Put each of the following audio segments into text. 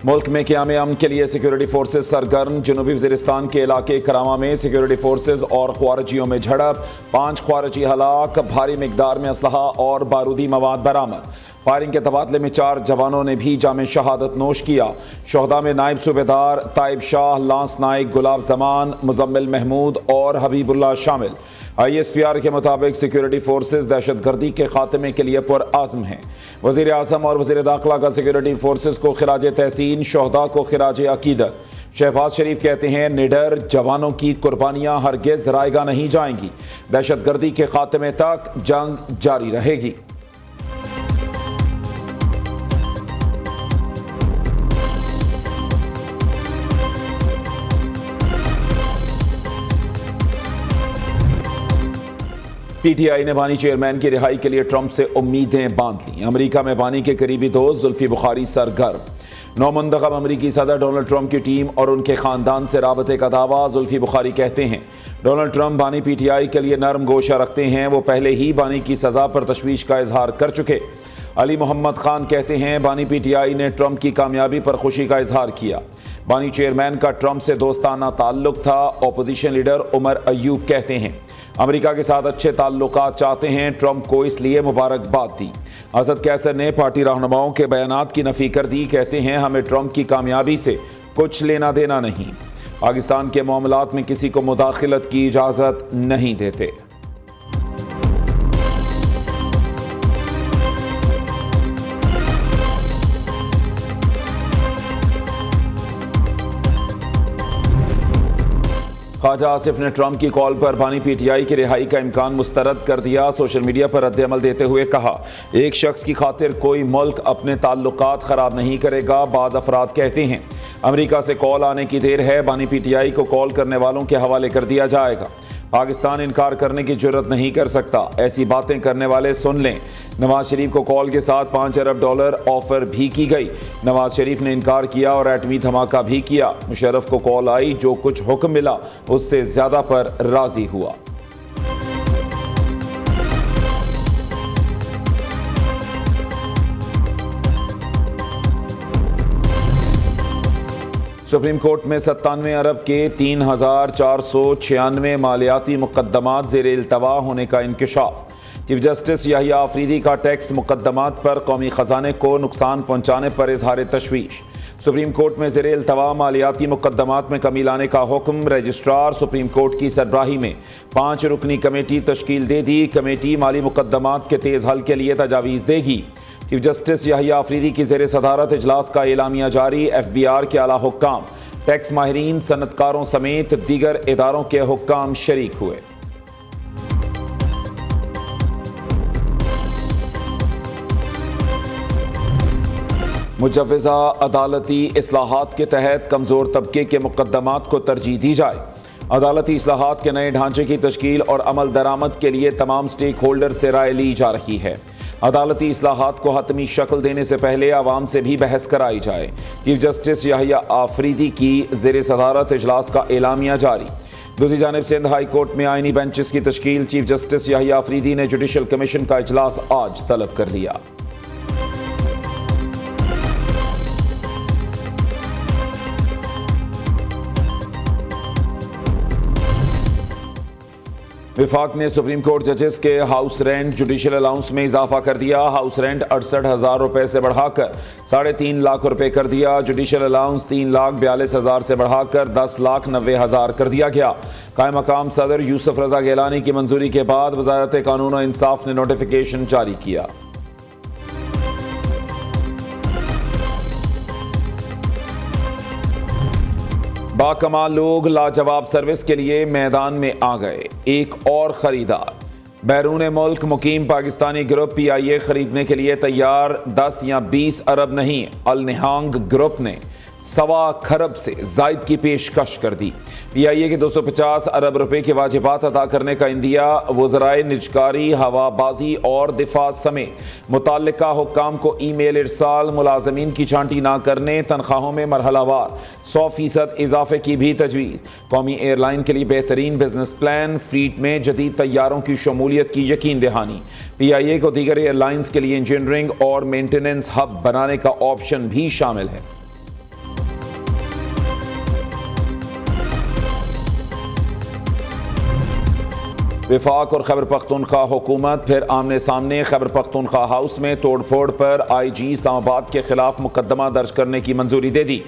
ملک میں قیام امن کے لیے سیکورٹی فورسز سرگرم، جنوبی وزیرستان کے علاقے کرامہ میں سیکورٹی فورسز اور خوارجیوں میں جھڑپ، 5 خوارجی ہلاک، بھاری مقدار میں اسلحہ اور بارودی مواد برآمد۔ فائرنگ کے تبادلے میں 4 جوانوں نے بھی جام شہادت نوش کیا۔ شہداء میں نائب صوبیدار تائب شاہ، لانس نائک گلاب زمان، مزمل محمود اور حبیب اللہ شامل۔ ISPR کے مطابق سیکورٹی فورسز دہشت گردی کے خاتمے کے لیے پرعزم ہیں۔ وزیر اعظم اور وزیر داخلہ کا سیکورٹی فورسز کو خراج تحسین، شہداء کو خراج عقیدت۔ شہباز شریف کہتے ہیں نڈر جوانوں کی قربانیاں ہرگز رائے گاہ نہیں جائیں گی، دہشت گردی کے خاتمے تک جنگ جاری رہے گی۔ PTI نے بانی چیئرمین کی رہائی کے لیے ٹرمپ سے امیدیں باندھ لیں۔ امریکہ میں بانی کے قریبی دوست زلفی بخاری سرگرم۔ نو منتخب امریکی صدر ڈونلڈ ٹرمپ کی ٹیم اور ان کے خاندان سے رابطے کا دعویٰ۔ زلفی بخاری کہتے ہیں ڈونلڈ ٹرمپ بانی PTI کے لیے نرم گوشہ رکھتے ہیں، وہ پہلے ہی بانی کی سزا پر تشویش کا اظہار کر چکے۔ علی محمد خان کہتے ہیں بانی PTI نے ٹرمپ کی کامیابی پر خوشی کا اظہار کیا۔ بانی چیئرمین کا ٹرمپ سے دوستانہ تعلق تھا۔ اپوزیشن لیڈر عمر ایوب کہتے ہیں امریکہ کے ساتھ اچھے تعلقات چاہتے ہیں، ٹرمپ کو اس لیے مبارکباد دی۔ اسد کیسر نے پارٹی رہنماؤں کے بیانات کی نفی کر دی، کہتے ہیں ہمیں ٹرمپ کی کامیابی سے کچھ لینا دینا نہیں، پاکستان کے معاملات میں کسی کو مداخلت کی اجازت نہیں دیتے۔ خواجہ آصف نے ٹرمپ کی کال پر بانی PTI کی رہائی کا امکان مسترد کر دیا۔ سوشل میڈیا پر رد عمل دیتے ہوئے کہا ایک شخص کی خاطر کوئی ملک اپنے تعلقات خراب نہیں کرے گا۔ بعض افراد کہتے ہیں امریکہ سے کال آنے کی دیر ہے، بانی PTI کو کال کرنے والوں کے حوالے کر دیا جائے گا۔ پاکستان انکار کرنے کی جرت نہیں کر سکتا، ایسی باتیں کرنے والے سن لیں۔ نواز شریف کو کال کے ساتھ $5 ارب آفر بھی کی گئی، نواز شریف نے انکار کیا اور ایٹمی دھماکہ بھی کیا۔ مشرف کو کال آئی، جو کچھ حکم ملا اس سے زیادہ پر راضی ہوا۔ سپریم کورٹ میں 97 ارب کے 3496 مالیاتی مقدمات زیر التوا ہونے کا انکشاف۔ چیف جسٹس یحییٰ آفریدی کا ٹیکس مقدمات پر قومی خزانے کو نقصان پہنچانے پر اظہار تشویش۔ سپریم کورٹ میں زیر التوا مالیاتی مقدمات میں کمی لانے کا حکم۔ رجسٹرار سپریم کورٹ کی سربراہی میں 5 رکنی کمیٹی تشکیل دے دی۔ کمیٹی مالی مقدمات کے تیز حل کے لیے تجاویز دے گی۔ چیف جسٹس یحییٰ آفریدی کی زیر صدارت اجلاس کا اعلامیہ جاری۔ FBR کے اعلیٰ حکام، ٹیکس ماہرین، صنعت کاروں سمیت دیگر اداروں کے حکام شریک ہوئے۔ مجوزہ عدالتی اصلاحات کے تحت کمزور طبقے کے مقدمات کو ترجیح دی جائے۔ عدالتی اصلاحات کے نئے ڈھانچے کی تشکیل اور عمل درآمد کے لیے تمام سٹیک ہولڈر سے رائے لی جا رہی ہے۔ عدالتی اصلاحات کو حتمی شکل دینے سے پہلے عوام سے بھی بحث کرائی جائے۔ چیف جسٹس یحییٰ آفریدی کی زیر صدارت اجلاس کا اعلامیہ جاری۔ دوسری جانب سندھ ہائی کورٹ میں آئینی بینچز کی تشکیل۔ چیف جسٹس یحییٰ آفریدی نے جوڈیشل کمیشن کا اجلاس آج طلب کر لیا۔ وفاق نے سپریم کورٹ ججز کے ہاؤس رینٹ جوڈیشل الاؤنس میں اضافہ کر دیا۔ ہاؤس رینٹ 68,000 روپے سے بڑھا کر 3.5 لاکھ روپے کر دیا۔ جوڈیشل الاؤنس 3,42,000 سے بڑھا کر 10,90,000 کر دیا گیا۔ قائم مقام صدر یوسف رضا گیلانی کی منظوری کے بعد وزارت قانون و انصاف نے نوٹیفیکیشن جاری کیا۔ باکمال لوگ لاجواب سروس کے لیے میدان میں آ گئے۔ ایک اور خریدار، بیرون ملک مقیم پاکستانی گروپ PIA خریدنے کے لیے تیار۔ 10 یا 20 ارب نہیں، النہانگ گروپ نے 1.25 کھرب سے زائد کی پیشکش کر دی۔ PIA کے 250 ارب روپے کے واجبات ادا کرنے کا عندیہ۔ وزرائے نجکاری، ہوا بازی اور دفاع سمیت متعلقہ حکام کو ای میل ارسال۔ ملازمین کی چھانٹی نہ کرنے، تنخواہوں میں مرحلہ وار 100% اضافے کی بھی تجویز۔ قومی ایئر لائن کے لیے بہترین بزنس پلان، فلیٹ میں جدید طیاروں کی شمولیت کی یقین دہانی۔ PIA کو دیگر ایئر لائنز کے لیے انجینئرنگ اور مینٹیننس ہب بنانے کا آپشن بھی شامل ہے۔ وفاق اور خیبر پختونخوا حکومت پھر آمنے سامنے، خیبر پختونخوا ہاؤس میں توڑ پھوڑ پر آئی جی اسلام آباد کے خلاف مقدمہ درج کرنے کی منظوری دے دی۔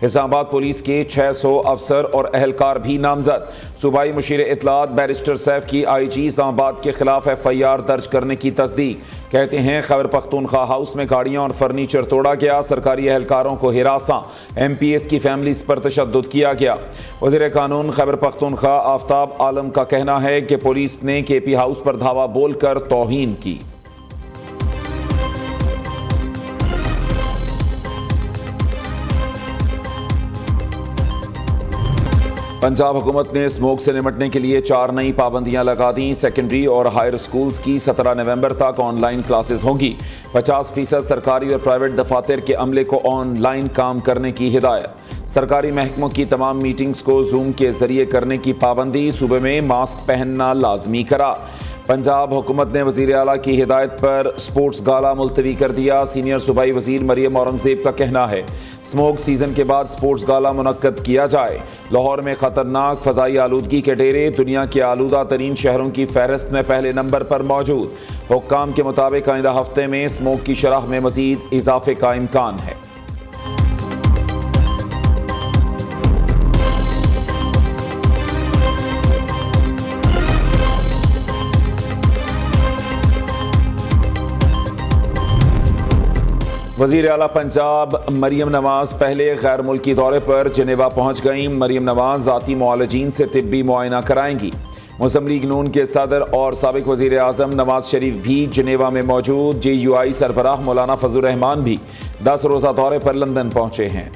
اسلام آباد پولیس کے 600 افسر اور اہلکار بھی نامزد۔ صوبائی مشیر اطلاعات بیرسٹر سیف کی آئی جی اسلام آباد کے خلاف FIR درج کرنے کی تصدیق۔ کہتے ہیں خیبر پختونخوا ہاؤس میں گاڑیاں اور فرنیچر توڑا گیا، سرکاری اہلکاروں کو ہراساں، MPs کی فیملیز پر تشدد کیا گیا۔ وزیر قانون خیبر پختونخوا آفتاب عالم کا کہنا ہے کہ پولیس نے KP ہاؤس پر دھاوا بول کر توہین کی۔ پنجاب حکومت نے اسموگ سے نمٹنے کے لیے 4 نئی پابندیاں لگا دیں۔ سیکنڈری اور ہائر سکولز کی 17 نومبر تک آن لائن کلاسز ہوں گی۔ 50% سرکاری اور پرائیویٹ دفاتر کے عملے کو آن لائن کام کرنے کی ہدایت۔ سرکاری محکموں کی تمام میٹنگز کو زوم کے ذریعے کرنے کی پابندی، صوبے میں ماسک پہننا لازمی قرار۔ پنجاب حکومت نے وزیر اعلیٰ کی ہدایت پر سپورٹس گالا ملتوی کر دیا۔ سینئر صوبائی وزیر مریم اورنگزیب کا کہنا ہے اسموگ سیزن کے بعد سپورٹس گالا منعقد کیا جائے۔ لاہور میں خطرناک فضائی آلودگی کے ڈیرے دنیا کے آلودہ ترین شہروں کی فہرست میں پہلے نمبر پر موجود۔ حکام کے مطابق آئندہ ہفتے میں اسموگ کی شرح میں مزید اضافے کا امکان ہے۔ وزیر اعلیٰ پنجاب مریم نواز پہلے غیر ملکی دورے پر جنیوا پہنچ گئیں۔ مریم نواز ذاتی معالجین سے طبی معائنہ کرائیں گی۔ مسلم لیگ نون کے صدر اور سابق وزیر اعظم نواز شریف بھی جنیوا میں موجود۔ JUI سربراہ مولانا فضل الرحمان بھی 10 روزہ دورے پر لندن پہنچے ہیں۔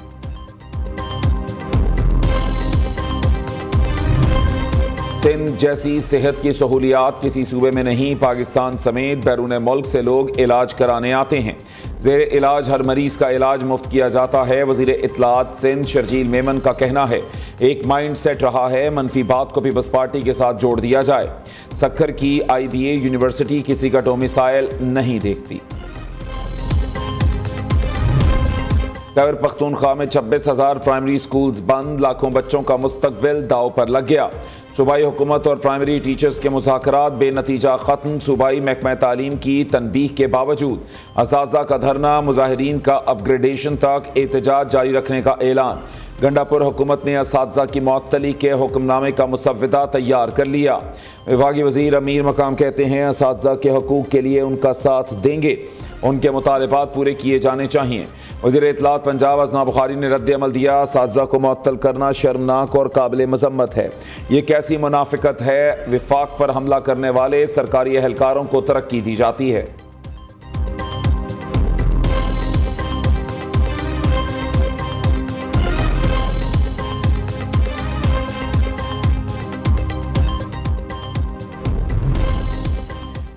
سندھ جیسی صحت کی سہولیات کسی صوبے میں نہیں، پاکستان سمیت بیرون ملک سے لوگ علاج کرانے آتے ہیں۔ زیر علاج ہر مریض کا علاج مفت کیا جاتا ہے۔ وزیر اطلاعات سندھ شرجیل میمن کا کہنا ہے ایک مائنڈ سیٹ رہا ہے، منفی بات کو پیپلز پارٹی کے ساتھ جوڑ دیا جائے۔ سکھر کی IBA یونیورسٹی کسی کا ڈومیسائل نہیں دیکھتی۔ خیبر پختونخوا میں 26,000 پرائمری سکولز بند، لاکھوں بچوں کا مستقبل داؤ پر لگ گیا۔ صوبائی حکومت اور پرائمری ٹیچرز کے مذاکرات بے نتیجہ ختم۔ صوبائی محکمہ تعلیم کی تنبیہ کے باوجود اساتذہ کا دھرنا، مظاہرین کا اپ گریڈیشن تک احتجاج جاری رکھنے کا اعلان۔ گنڈا پور حکومت نے اساتذہ کی معطلی کے حکم نامے کا مسودہ تیار کر لیا۔ وفاقی وزیر امیر مقام کہتے ہیں اساتذہ کے حقوق کے لیے ان کا ساتھ دیں گے، ان کے مطالبات پورے کیے جانے چاہیے۔ وزیر اطلاعات پنجاب اسما بخاری نے رد عمل دیا، اساتذہ کو معطل کرنا شرمناک اور قابل مذمت ہے۔ یہ کیسی منافقت ہے؟ وفاق پر حملہ کرنے والے سرکاری اہلکاروں کو ترقی دی جاتی ہے۔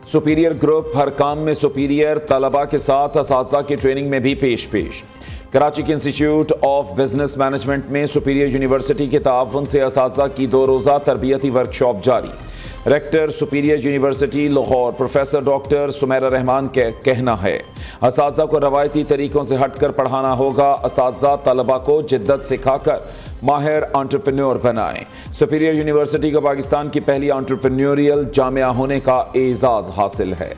سپیریئر گروپ ہر کام میں سپیریئر، طلباء کے ساتھ اساتذہ کی ٹریننگ میں بھی پیش۔ کراچی کے انسٹیٹیوٹ آف بزنس مینجمنٹ میں سپیریئر یونیورسٹی کے تعاون سے اساتذہ کی 2 روزہ تربیتی ورکشاپ جاری۔ Rector superior university Lahore professor doctor Sameera Rahman کا کہنا ہے اساتذہ کو روایتی طریقوں سے ہٹ کر پڑھانا ہوگا۔ اساتذہ طلباء کو جدت سکھا کر ماہر انٹرپرینور بنائیں۔ سپیریئر یونیورسٹی کو پاکستان کی پہلی انٹرپرینوریل جامعہ ہونے کا اعزاز حاصل ہے۔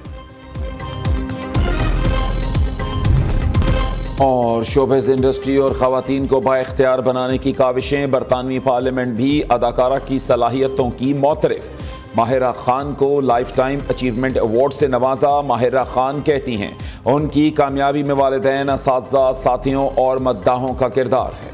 اور شوبز انڈسٹری اور خواتین کو بااختیار بنانے کی کاوشیں، برطانوی پارلیمنٹ بھی اداکارہ کی صلاحیتوں کی معترف۔ ماہرہ خان کو لائف ٹائم اچیومنٹ ایوارڈ سے نوازا۔ ماہرہ خان کہتی ہیں ان کی کامیابی میں والدین، اساتذہ، ساتھیوں اور مداحوں کا کردار ہے۔